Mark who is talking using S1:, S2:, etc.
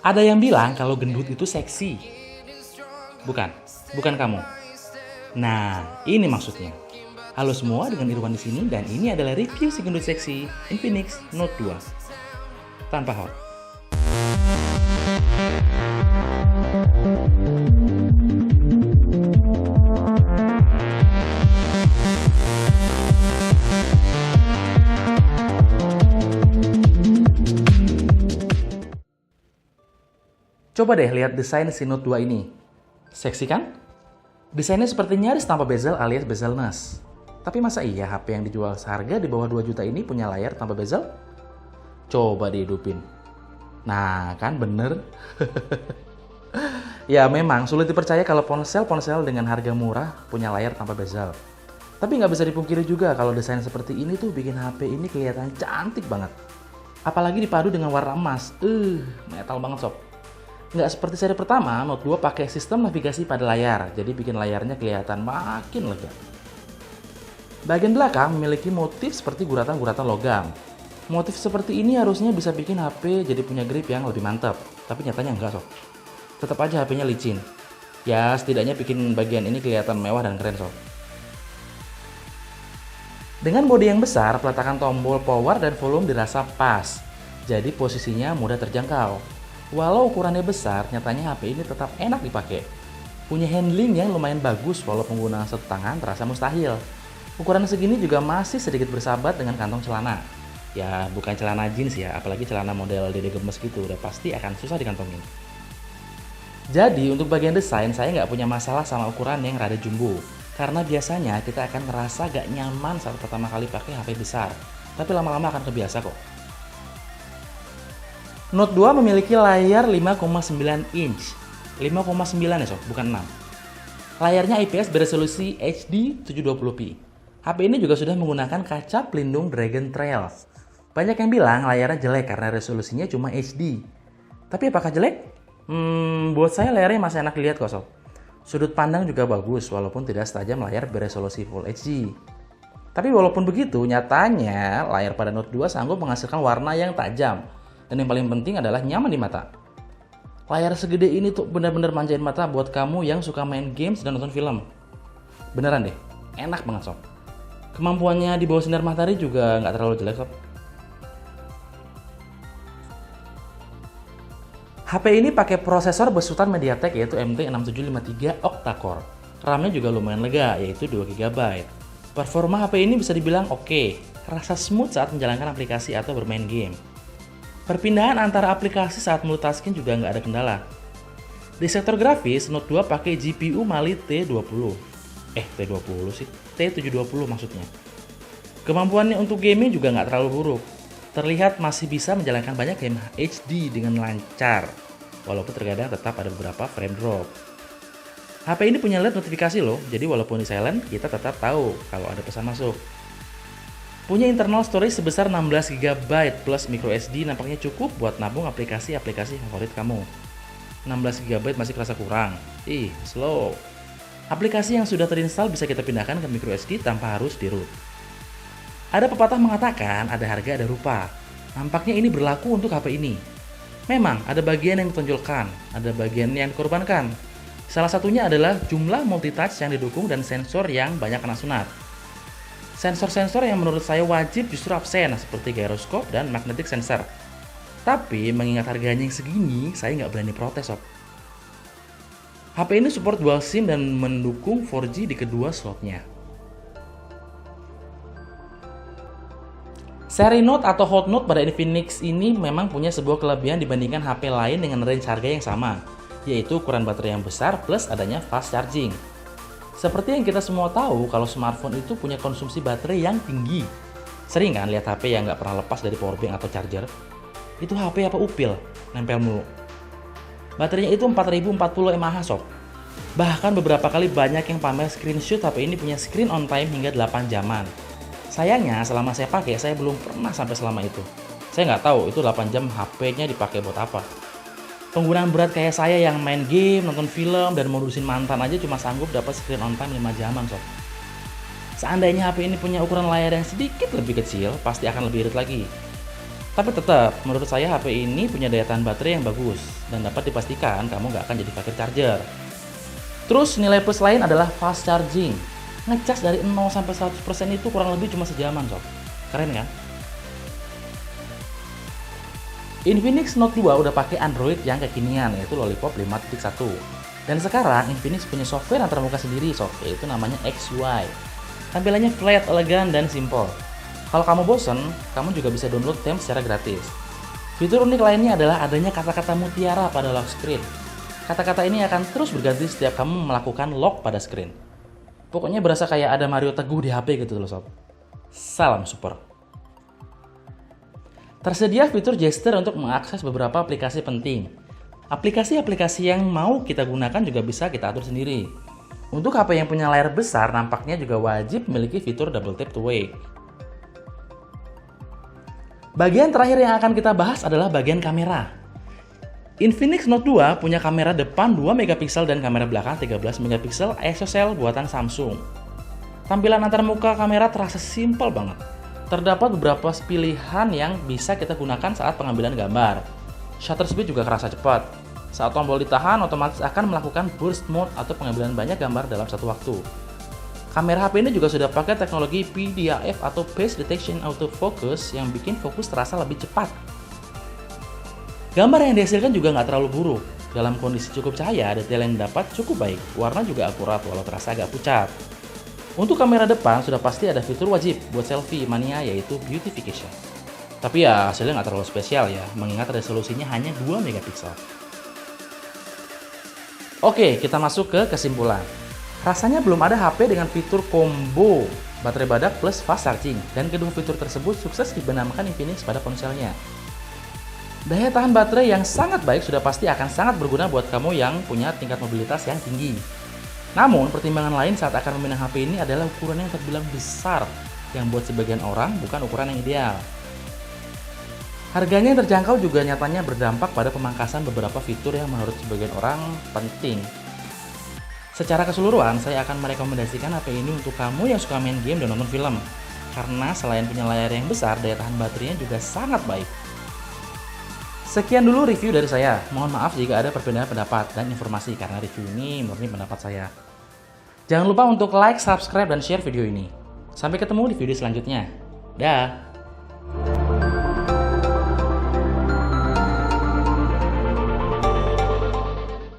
S1: Ada yang bilang kalau gendut itu seksi. Bukan, bukan kamu. Nah, ini maksudnya. Halo semua, dengan Irwan di sini dan ini adalah review si gendut seksi Infinix Note 2 tanpa hot. Coba deh lihat desain si Note 2 ini. Seksi kan? Desainnya seperti nyaris tanpa bezel alias bezelness. Tapi masa iya HP yang dijual seharga di bawah 2 juta ini punya layar tanpa bezel? Coba dihidupin. Nah, kan bener? Ya memang sulit dipercaya kalau ponsel-ponsel dengan harga murah punya layar tanpa bezel. Tapi nggak bisa dipungkiri juga kalau desain seperti ini tuh bikin HP ini kelihatan cantik banget. Apalagi dipadu dengan warna emas. Metal banget sob. Nggak seperti seri pertama, Note 2 pakai sistem navigasi pada layar, jadi bikin layarnya kelihatan makin lega. Bagian belakang memiliki motif seperti guratan-guratan logam. Motif seperti ini harusnya bisa bikin HP jadi punya grip yang lebih mantap, tapi nyatanya enggak sob. Tetap aja HP-nya licin. Ya, setidaknya bikin bagian ini kelihatan mewah dan keren sob. Dengan bodi yang besar, peletakan tombol power dan volume dirasa pas, jadi posisinya mudah terjangkau. Walau ukurannya besar, nyatanya HP ini tetap enak dipakai. Punya handling yang lumayan bagus walau penggunaan satu tangan terasa mustahil. Ukuran segini juga masih sedikit bersahabat dengan kantong celana. Ya, bukan celana jeans ya, apalagi celana model dede gemes gitu, udah pasti akan susah dikantongin. Jadi, untuk bagian desain, saya nggak punya masalah sama ukuran yang rada jumbo. Karena biasanya kita akan ngerasa gak nyaman saat pertama kali pakai HP besar. Tapi lama-lama akan kebiasa kok. Note 2 memiliki layar 5,9 inch. 5,9 ya sob, bukan 6. Layarnya IPS beresolusi HD 720p. HP ini juga sudah menggunakan kaca pelindung Dragon Trail. Banyak yang bilang layarnya jelek karena resolusinya cuma HD. Tapi apakah jelek? Buat saya layarnya masih enak dilihat kok sob. Sudut pandang juga bagus walaupun tidak setajam layar beresolusi Full HD. Tapi walaupun begitu, nyatanya layar pada Note 2 sanggup menghasilkan warna yang tajam. Dan yang paling penting adalah nyaman di mata. Layar segede ini tuh benar-benar manjain mata buat kamu yang suka main games dan nonton film. Beneran deh, enak banget sob. Kemampuannya di bawah sinar matahari juga nggak terlalu jelek sob. HP ini pakai prosesor besutan MediaTek yaitu MT6753 octa-core. RAM-nya juga lumayan lega yaitu 2 GB. Performa HP ini bisa dibilang oke, rasa smooth saat menjalankan aplikasi atau bermain game. Perpindahan antara aplikasi saat multitasking juga nggak ada kendala. Di sektor grafis, Note 2 pakai GPU Mali T20. T20 sih, T720 maksudnya. Kemampuannya untuk gaming juga nggak terlalu buruk. Terlihat masih bisa menjalankan banyak game HD dengan lancar, walaupun terkadang tetap ada beberapa frame drop. HP ini punya LED notifikasi loh, jadi walaupun di silent, kita tetap tahu kalau ada pesan masuk. Punya internal storage sebesar 16 GB plus microSD nampaknya cukup buat nabung aplikasi-aplikasi favorit kamu. 16 GB masih kerasa kurang. Slow. Aplikasi yang sudah terinstall bisa kita pindahkan ke microSD tanpa harus di-root. Ada pepatah mengatakan ada harga ada rupa. Nampaknya ini berlaku untuk HP ini. Memang ada bagian yang ditonjolkan, ada bagian yang dikorbankan. Salah satunya adalah jumlah multitouch yang didukung dan sensor yang banyak kena sunat. Sensor-sensor yang menurut saya wajib justru absen seperti gyroscope dan magnetic sensor. Tapi mengingat harganya yang segini, saya nggak berani protes sob. HP ini support dual SIM dan mendukung 4G di kedua slotnya. Seri Note atau Hot Note pada Infinix ini memang punya sebuah kelebihan dibandingkan HP lain dengan range harga yang sama, yaitu ukuran baterai yang besar plus adanya fast charging. Seperti yang kita semua tahu kalau smartphone itu punya konsumsi baterai yang tinggi. Sering kan lihat HP yang nggak pernah lepas dari powerbank atau charger? Itu HP apa upil? Nempel mulu. Baterainya itu 4040 mAh sob. Bahkan beberapa kali banyak yang pamer screenshot HP ini punya screen on time hingga 8 jaman. Sayangnya selama saya pakai saya belum pernah sampai selama itu. Saya nggak tahu itu 8 jam HP-nya dipakai buat apa. Penggunaan berat kayak saya yang main game, nonton film, dan modusin mantan aja cuma sanggup dapat screen on time 5 jaman sob. Seandainya HP ini punya ukuran layar yang sedikit lebih kecil, pasti akan lebih irit lagi. Tapi tetap, menurut saya HP ini punya daya tahan baterai yang bagus dan dapat dipastikan kamu nggak akan jadi fakir charger. Terus nilai plus lain adalah fast charging. Ngecas dari 0 sampai 100% itu kurang lebih cuma sejaman sob. Keren kan? Infinix Note 2 udah pakai Android yang kekinian yaitu Lollipop 5.1. Dan sekarang Infinix punya software yang terbuka sendiri sob, yaitu namanya XUI. Tampilannya flat, elegan, dan simple. Kalau kamu bosen, kamu juga bisa download theme secara gratis. Fitur unik lainnya adalah adanya kata-kata mutiara pada lock screen. Kata-kata ini akan terus berganti setiap kamu melakukan lock pada screen. Pokoknya berasa kayak ada Mario Teguh di HP gitu loh sob. Salam super. Tersedia fitur gesture untuk mengakses beberapa aplikasi penting. Aplikasi-aplikasi yang mau kita gunakan juga bisa kita atur sendiri. Untuk HP yang punya layar besar, nampaknya juga wajib memiliki fitur double tap to wake. Bagian terakhir yang akan kita bahas adalah bagian kamera. Infinix Note 2 punya kamera depan 2 megapiksel dan kamera belakang 13 megapiksel ISOCELL buatan Samsung. Tampilan antarmuka kamera terasa simpel banget. Terdapat beberapa pilihan yang bisa kita gunakan saat pengambilan gambar. Shutter speed juga kerasa cepat. Saat tombol ditahan, otomatis akan melakukan burst mode atau pengambilan banyak gambar dalam satu waktu. Kamera HP ini juga sudah pakai teknologi PDAF atau Face Detection Autofocus yang bikin fokus terasa lebih cepat. Gambar yang dihasilkan juga nggak terlalu buruk. Dalam kondisi cukup cahaya, detail yang dapat cukup baik. Warna juga akurat walau terasa agak pucat. Untuk kamera depan sudah pasti ada fitur wajib buat selfie mania yaitu beautification. Tapi ya hasilnya nggak terlalu spesial ya, mengingat resolusinya hanya 2 megapiksel. Oke, kita masuk ke kesimpulan. Rasanya belum ada HP dengan fitur combo baterai badak plus fast charging, dan kedua fitur tersebut sukses dibenamkan Infinix pada ponselnya. Daya tahan baterai yang sangat baik sudah pasti akan sangat berguna buat kamu yang punya tingkat mobilitas yang tinggi. Namun, pertimbangan lain saat akan meminang HP ini adalah ukuran yang terbilang besar, yang buat sebagian orang bukan ukuran yang ideal. Harganya yang terjangkau juga nyatanya berdampak pada pemangkasan beberapa fitur yang menurut sebagian orang penting. Secara keseluruhan, saya akan merekomendasikan HP ini untuk kamu yang suka main game dan nonton film. Karena selain punya layar yang besar, daya tahan baterainya juga sangat baik. Sekian dulu review dari saya. Mohon maaf jika ada perbedaan pendapat dan informasi karena review ini murni pendapat saya. Jangan lupa untuk like, subscribe, dan share video ini. Sampai ketemu di video selanjutnya. Dah.